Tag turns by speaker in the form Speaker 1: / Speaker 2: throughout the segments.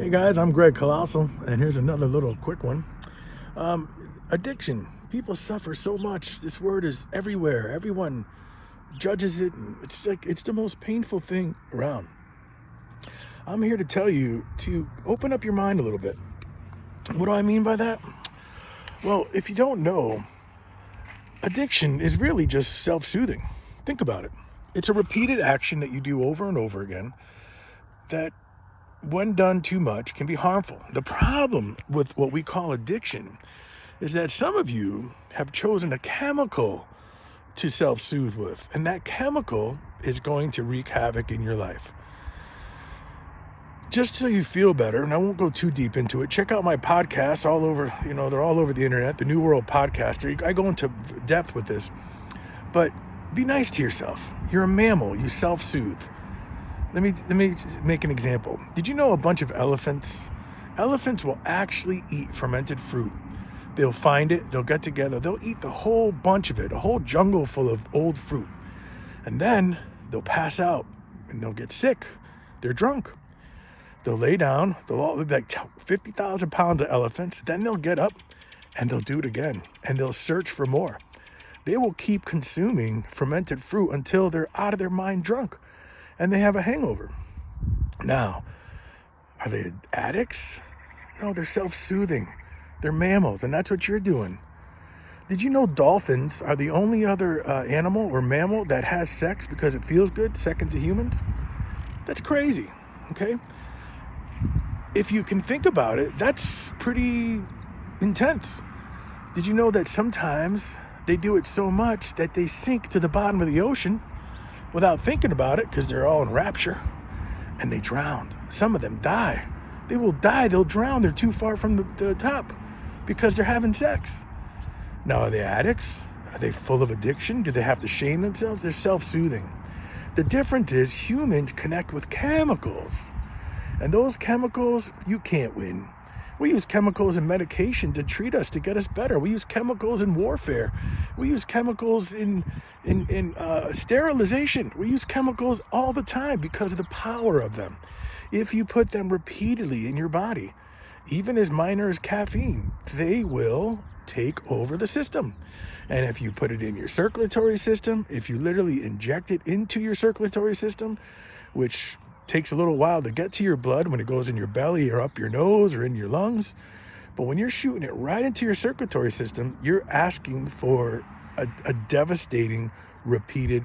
Speaker 1: Hey guys, I'm Greg Colossale, and here's another little quick one. Addiction. People suffer so much. This word is everywhere. Everyone judges it. And it's like it's the most painful thing around. I'm here to tell you to open up your mind a little bit. What do I mean by that? Well, if you don't know, addiction is really just self-soothing. Think about it. It's a repeated action that you do over and over again that, when done too much, can be harmful. The problem with what we call addiction is that some of you have chosen a chemical to self-soothe with, and that chemical is going to wreak havoc in your life. Just so you feel better, and I won't go too deep into it, check out my podcasts all over, they're all over the internet, the New World Podcaster. I go into depth with this, but be nice to yourself. You're a mammal, you self-soothe. Let me make an example. Did you know a bunch of elephants will actually eat fermented fruit? They'll find it, they'll get together, they'll eat the whole bunch of it, a whole jungle full of old fruit. And then they'll pass out and they'll get sick. They're drunk. They'll lay down, they'll all be like 50,000 pounds of elephants. Then they'll get up and they'll do it again and they'll search for more. They will keep consuming fermented fruit until they're out of their mind drunk and they have a hangover. Now, are they addicts? No, they're self-soothing. They're mammals, and that's what you're doing. Did you know dolphins are the only other animal or mammal that has sex because it feels good, second to humans? That's crazy, okay? If you can think about it, that's pretty intense. Did you know that sometimes they do it so much that they sink to the bottom of the ocean without thinking about it because they're all in rapture, and they drowned. Some of them die. They will die. They'll drown. They're too far from the top because they're having sex. Now, are they addicts? Are they full of addiction? Do they have to shame themselves? They're self-soothing. The difference is humans connect with chemicals, and those chemicals, you can't win. We use chemicals in medication to treat us, to get us better. We use chemicals in warfare. We use chemicals in sterilization. We use chemicals all the time because of the power of them. If you put them repeatedly in your body, even as minor as caffeine, they will take over the system. And if you put it in your circulatory system, if you literally inject it into your circulatory system, which takes a little while to get to your blood when it goes in your belly or up your nose or in your lungs. But when you're shooting it right into your circulatory system, you're asking for a devastating, repeated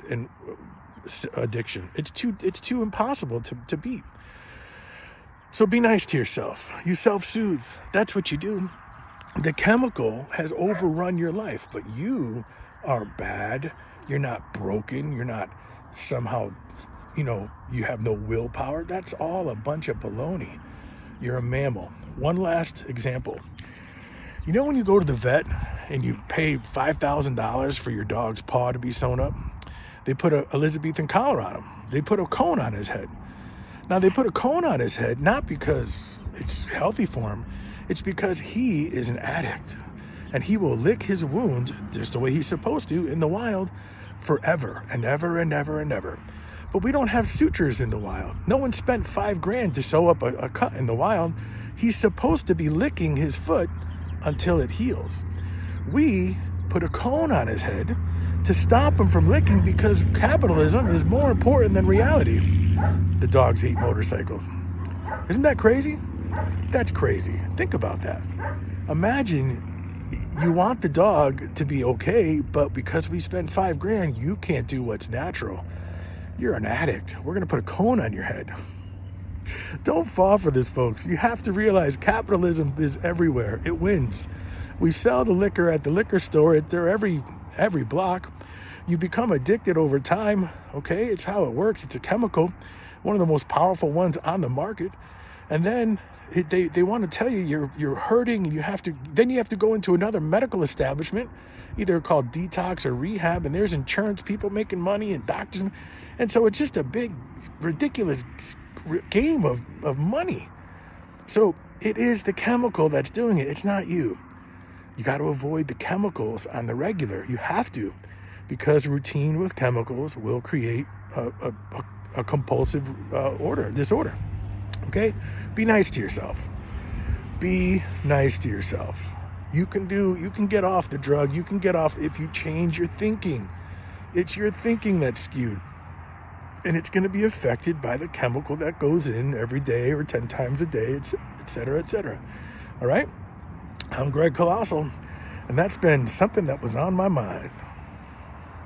Speaker 1: addiction. It's too impossible to beat. So be nice to yourself. You self-soothe. That's what you do. The chemical has overrun your life, but you are bad. You're not broken. You're not somehow you have no willpower. That's all a bunch of baloney. You're a mammal. One last example. When you go to the vet and you pay $5,000 for your dog's paw to be sewn up, they put a Elizabethan collar on him. They put a cone on his head. Now, they put a cone on his head not because it's healthy for him. It's because he is an addict, and he will lick his wound just the way he's supposed to in the wild forever and ever and ever and ever. But we don't have sutures in the wild. No one spent $5,000 to sew up a cut in the wild. He's supposed to be licking his foot until it heals. We put a cone on his head to stop him from licking because capitalism is more important than reality. The dogs hate motorcycles. Isn't that crazy? That's crazy. Think about that. Imagine you want the dog to be okay, but because we spent $5,000, you can't do what's natural. You're an addict. We're going to put a cone on your head. Don't fall for this, folks. You have to realize capitalism is everywhere. It wins. We sell the liquor at the liquor store. They're every block. You become addicted over time. Okay, it's how it works. It's a chemical, one of the most powerful ones on the market. And then they want to tell you you're hurting, and you have to go into another medical establishment, either called detox or rehab, and there's insurance people making money and doctors. And so it's just a big, ridiculous game of money. So it is the chemical that's doing it. It's not you. You got to avoid the chemicals on the regular. You have to, because routine with chemicals will create a compulsive disorder. Okay? Be nice to yourself. Be nice to yourself. You can get off the drug. You can get off if you change your thinking. It's your thinking that's skewed. And it's going to be affected by the chemical that goes in every day or 10 times a day, et cetera, et cetera. All right? I'm Greg Colossale, and that's been something that was on my mind.